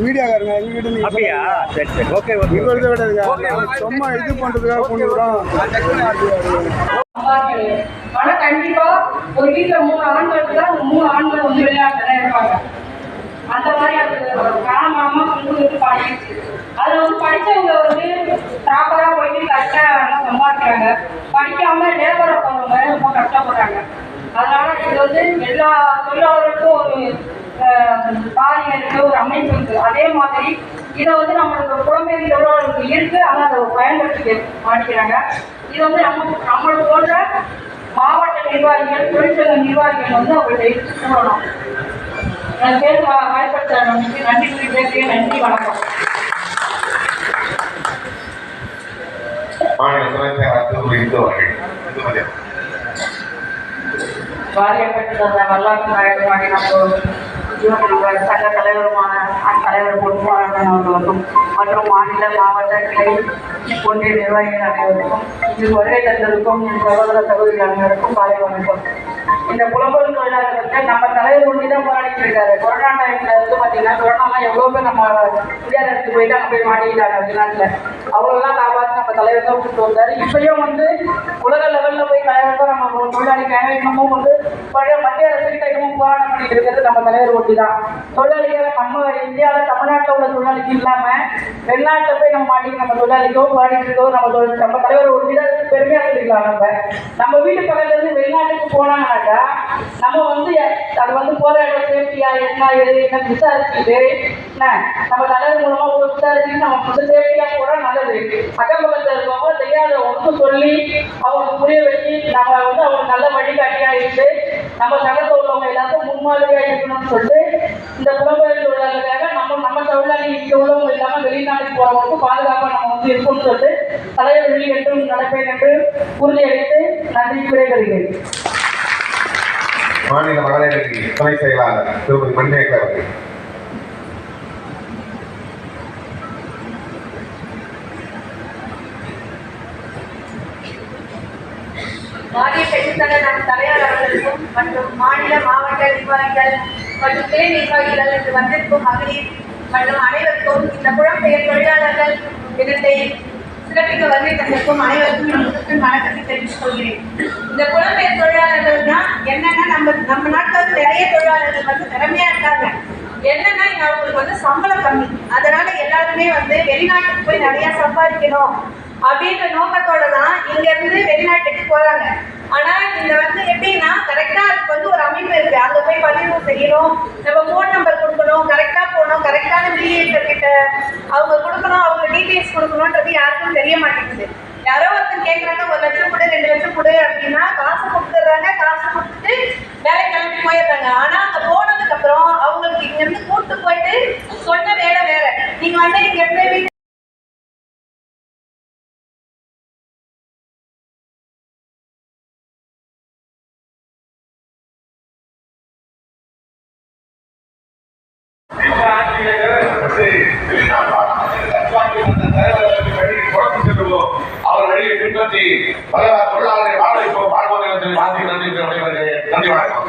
மீடியாக்காரங்க எங்க வீட்டு அப்படியா? சரி சரி, ஓகே ஓகே. சும்மா இது பண்றதுக்காக கொண்டு வரோம். ஆனா கண்டிப்பா ஒரு வீட்டுல 3 ஆண்கள் தான், 3 ஆண்கள் வந்து விளையாட்டுல இருப்பாங்க. அந்த மாதிரி கிராமமா கொண்டு பாடிச்சு. அதுல வந்து படிச்சவங்க வந்து ப்ராப்பரா போயிட்டு கஷ்டம் சம்பாதிக்கிறாங்க. படிக்காம லேபரை போறவங்க ரொம்ப கஷ்டப்படுறாங்க. அதனால இது வந்து எல்லா தொழிலாளர்களுக்கும் ஒரு பாரியம் இருக்கு, ஒரு அமைப்பு இருக்கு. அதே மாதிரி இதை வந்து நம்மளுக்கு புலம்பெயர் தொழிலாளர்களுக்கு இருக்கு, ஆனால் அதை பயன்படுத்தி மாட்டிக்கிறாங்க. இது வந்து நம்மளுக்கு போன்ற மாவட்ட நிர்வாகிகள், தொழிற்சங்க நிர்வாகிகள் வந்து அவங்களை எடுத்து கூடணும். என் பேர் வாய்ப்படுத்த நன்றி குறிப்பிட்டு நன்றி, வணக்கம். வாரியப்பட்ட வரலாற்று நாயகமாக நம்ம சங்க தலைவருமான தலைவர் பொறுப்பாளர்கள் அவர்களுக்கும் மற்றும் மாநில மாவட்ட கிளை ஒன்றிய நிர்வாகிகள் அனைவருக்கும் இது வருகை தந்ததற்கும் என் சகோதர சகோதரி அனைவருக்கும் காலை வணக்கம். இந்த புலம்பெயர் தொழிலாளர்களுக்கு நம்ம தலைவர் ஒன்றி தான் போராடிட்டு இருக்காரு. கொரோனா டைம்ல வந்து பார்த்தீங்கன்னா கொரோனாலாம் எவ்வளோ பேர் நம்ம இந்தியாவில் எடுத்து போயிட்டு அங்கே போய் மாட்டிக்கிட்டாங்க வெளிநாட்டில். அவங்களெல்லாம் காப்பாற்றி நம்ம தலைவர் தான் கூப்பிட்டு வந்தார். இப்பயும் வந்து உலக லெவலில் போய் தலைவர் தான் நம்ம தொழிலாளிக்காக இன்னமும் வந்து மத்திய அரசுகிட்ட இன்னமும் போராட்டம் பண்ணிட்டு இருக்கிறது நம்ம தலைவர் ஒன்றி தான். தொழிலாளிகளை நம்ம இந்தியாவில் தமிழ்நாட்டில் உள்ள தொழிலாளிக்கு இல்லாமல் வெளிநாட்டில் போய் நம்ம மாட்டிக்கு நம்ம தொழிலாளிக்கும் பாடிட்டு இருக்கோம். நம்ம தலைவர் ஒன்றி தான் பெருமையாக சொல்லிக்கலாம். நம்ம வீட்டு பக்கத்துலேருந்து வெளிநாட்டுக்கு போனாங்கன்னாக்கா நம்ம வந்து அது வந்து போராட சேஃப்டியா என்ன என்ன விசாரிச்சுட்டு நம்ம தலைவர் மூலமா விசாரிச்சுட்டு நம்ம வந்து சேஃப்டியா போட நல்லது. அக்கம் பக்கத்தில் இருக்கவங்க தெரியாத ஒன்று சொல்லி அவங்களுக்கு புரிய வச்சு நம்ம வந்து அவங்க நல்ல வழிகாட்டியா இருந்து நம்ம சகத்தில் உள்ளவங்க எல்லாத்தையும் முன்மாதிரியா இருக்கணும்னு சொல்லிட்டு இந்த புலம்பெயர் தொழிலாளர்களுக்காக நம்ம தொழிலாளி இங்கே உள்ளவங்க இல்லாமல் வெளிநாட்டுக்கு போறவங்களுக்கு பாதுகாப்பாக நம்ம வந்து இருக்கணும்னு சொல்லிட்டு தலைவர் வெளி என்றும் நடப்பேன் என்று உறுதியளித்து நன்றி விடைபெறுகிறேன். மாநில மகளிர் துணை செயலாளர் திருமதி மணிமேகலை அவர்கள். மாநில பெற்றுத்தர நம் தலைவர் அவர்களுக்கும் மற்றும் மாநில மாவட்ட நிர்வாகிகள் மற்றும் துணை நிர்வாகிகள் என்று வந்திருக்கும் மகளிர் மற்றும் அனைவருக்கும் இந்த புலம்பெயர் தொழிலாளர்கள் தினத்தை சிறப்பிக்க வருகை தந்திருக்கும் அனைவருக்கும் வணக்கத்தை தெரிவித்துக் கொள்கிறேன். இந்த புலம்பெயர் தொழிலாளர்கள்னா என்னன்னா நம்ம நாட்டில் வந்து நிறைய தொழிலாளர்கள் வந்து திறமையா இருக்காங்க. என்னன்னா இங்க அவங்களுக்கு வந்து சம்பளம் கம்மி. அதனால எல்லாருமே வந்து வெளிநாட்டுக்கு போய் நிறைய சம்பாதிக்கணும் அப்படின்ற நோக்கத்தோட தான் இங்க இருந்து வெளிநாட்டுக்கு போறாங்க. ஆனா இந்த வந்து எப்படின்னா கரெக்டா அதுக்கு வந்து ஒரு அமைப்பு இருக்கு. அங்க போய் பதிவு செய்யணும், நம்ம போன் நம்பர் கொடுக்கணும், கரெக்டா போகணும், கரெக்டான மீடியேட்டர் கிட்ட அவங்க கொடுக்கணும், அவங்க டீட்டெயில்ஸ் கொடுக்கணும்ன்றது யாருக்கும் தெரிய மாட்டேங்குது. யாரோ ஒருத்தர் கேட்கறாங்க 1 லட்சம் கொடு 2 லட்சம் கொடு அப்படின்னா காசு கொடுத்துட்றாங்க. காசு கொடுத்துட்டு வேலை கிளம்பி போயிடுறாங்க. ஆனா அங்க போனதுக்கு அப்புறம் அவங்களுக்கு இங்க இருந்து கூட்டு போயிட்டு சொன்ன வேலை வேற. நீங்க வந்து இங்க இருந்து அவர் வழியை பின்பற்றி பல தொழிலாளர்களை வாழ வைப்போம் வாழ்வோம் நன்றி வணக்கம்.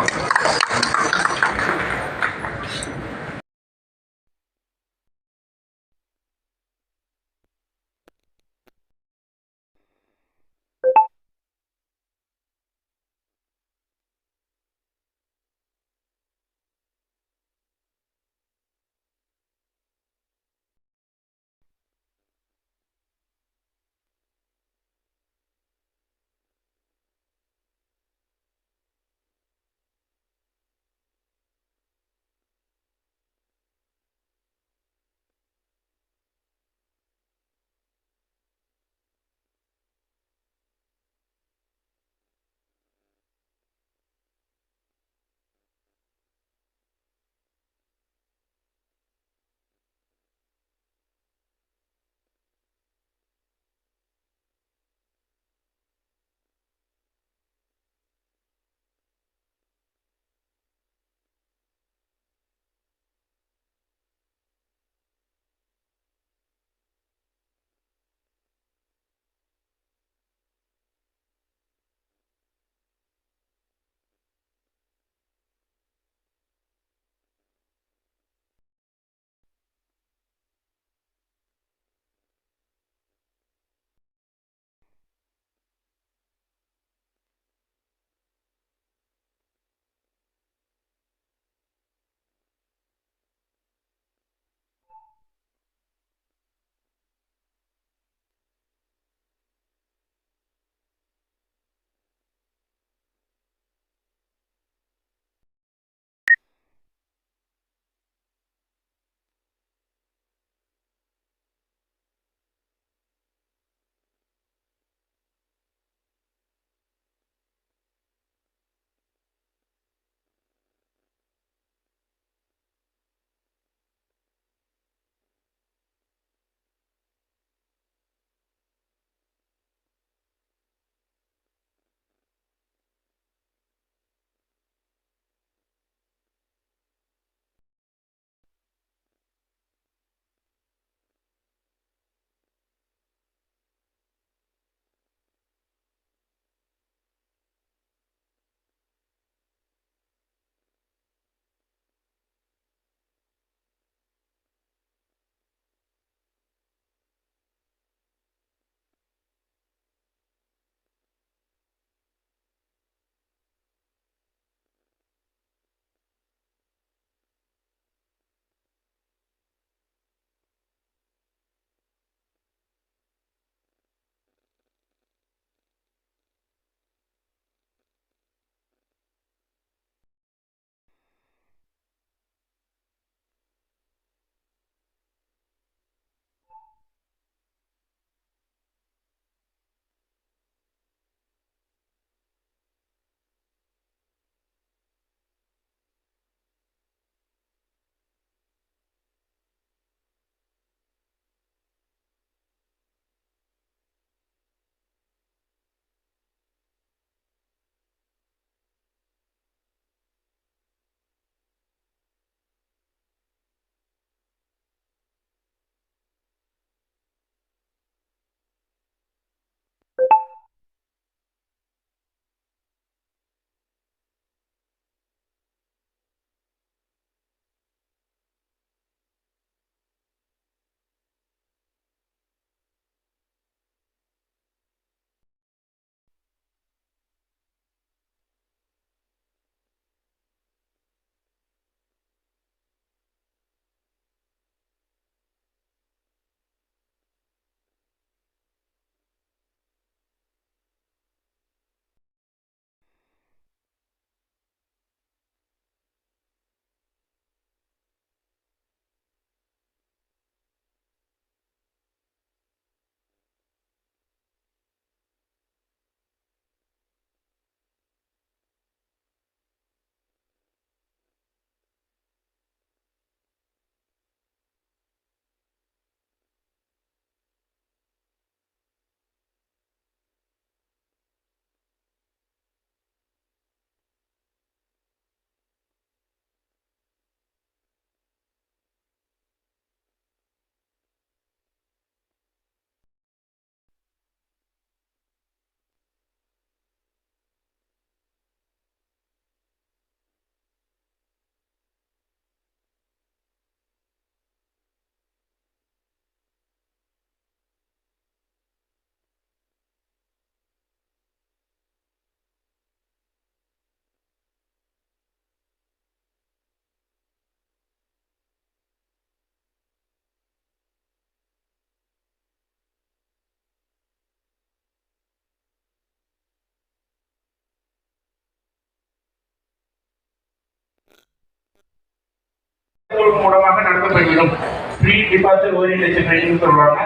மூலமாக நடத்தப்படும் ப்ரீ டிபார்ச்சர் ஓரியன்டேஷன் ட்ரைனிங் சொல்றாங்க.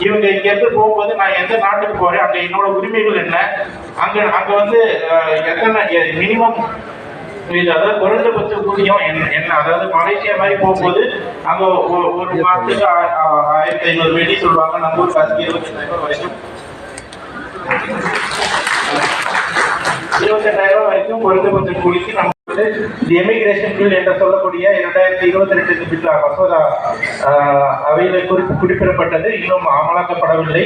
இவங்க இங்கேருந்து போகும்போது நான் எந்த நாட்டுக்கு போறேன், அங்கே என்னோட உரிமைகள் என்ன, அங்க வந்து எத்தனை மினிமம் அதாவது குறைந்தபட்ச ஊதியம் என்ன, அதாவது மலேசியா மாதிரி போகும்போது அங்க ஒரு மாதத்துக்கு 1500 வெள்ளி சொல்லுவாங்க, நம்ம ஊர் காசுக்கு 25,000 வரைக்கும் 28,000 வரைக்கும் குறைந்தபட்ச கூலிக்கு நம்ம எமிகிரேஷன் பில் என்று சொல்லக்கூடிய 2022 பில் மசோதா அவையில குறிப்பிடப்பட்டது, இன்னும் அமலாக்கப்படவில்லை.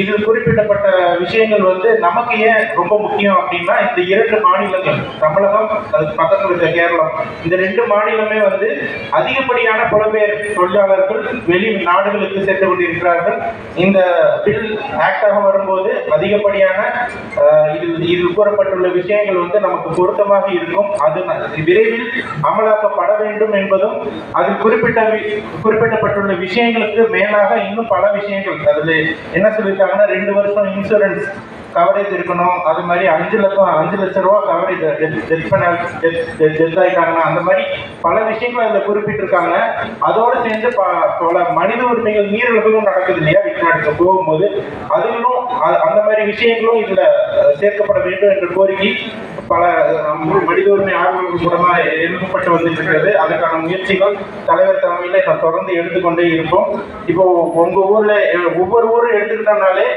இதில் குறிப்பிடப்பட்ட விஷயங்கள் வந்து நமக்கு ஏன் ரொம்ப முக்கியம் அப்படின்னா, இந்த 2 மாநிலங்கள் தமிழகம், அதுக்கு பக்கத்தில் இருக்க கேரளம், இந்த 2 மாநிலமே வந்து அதிகப்படியான புலம்பெயர் தொழிலாளர்கள் வெளி நாடுகளுக்கு சென்று கொண்டிருக்கிறார்கள். இந்த பில் ஆக்டாக வரும்போது அதிகப்படியான இதில் கூறப்பட்டுள்ள விஷயங்கள் வந்து நமக்கு பொருத்தமாக இருக்கும். அது விரைவில் அமலாக்கப்பட வேண்டும் என்பதும், அதில் குறிப்பிடப்பட்டுள்ள விஷயங்களுக்கு மேலாக இன்னும் பல விஷயங்கள் அதில் என்ன சொல்லியிருக்காங்கன்னா, 2 வருஷம் இன்சூரன்ஸ் கவரேஜ் இருக்கணும், அது மாதிரி 5 லட்சம் ரூபா கவரேஜ் டெத் ஆயிட்டாங்கன்னா, அந்த மாதிரி பல விஷயங்கள் அதில் குறிப்பிட்டிருக்காங்க. அதோடு சேர்ந்து பல மனித உரிமைகள் மீறல்களும் நடக்குது இல்லையா வெளிநாட்டுக்கு போகும்போது, அதுகளும் அந்த மாதிரி விஷயங்களும் இதுல சேர்க்கப்பட வேண்டும் என்ற கோரிக்கை பல மனித உரிமை ஆர்வலர்கள் மூலமாக எழுப்பப்பட்டு வந்துட்டு அதுக்கான முயற்சிகள் தலைவர் தலைமையில தொடர்ந்து எடுத்துக்கொண்டே இருப்போம். இப்போ உங்க ஊர்ல ஒவ்வொரு ஊரும் எடுத்துக்கிட்டோம்னாலே,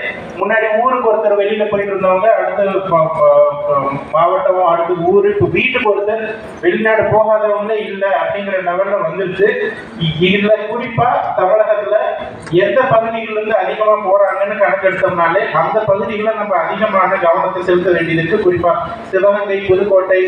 முன்னாடி ஊருக்கு ஒருத்தர் வெளியில போயிட்டு இருந்தவங்க அடுத்த மாவட்டம், அடுத்த ஊரு, இப்போ வீட்டுக்கு ஒருத்தர் வெளிநாடு போகாதவங்க இல்லை அப்படிங்கிற லெவல்ல வந்துருச்சு. இதுல குறிப்பா தமிழகத்துல எந்த பகுதிகளில் இருந்து அதிகமா போறாங்கன்னு கணக்கெடுத்தோம்னாலே அந்த பகுதிகளை நம்ம அதிகமான கவனத்தை செலுத்த வேண்டியது இருக்கு. குறிப்பா சிவகங்கை, புதுக்கோட்டை,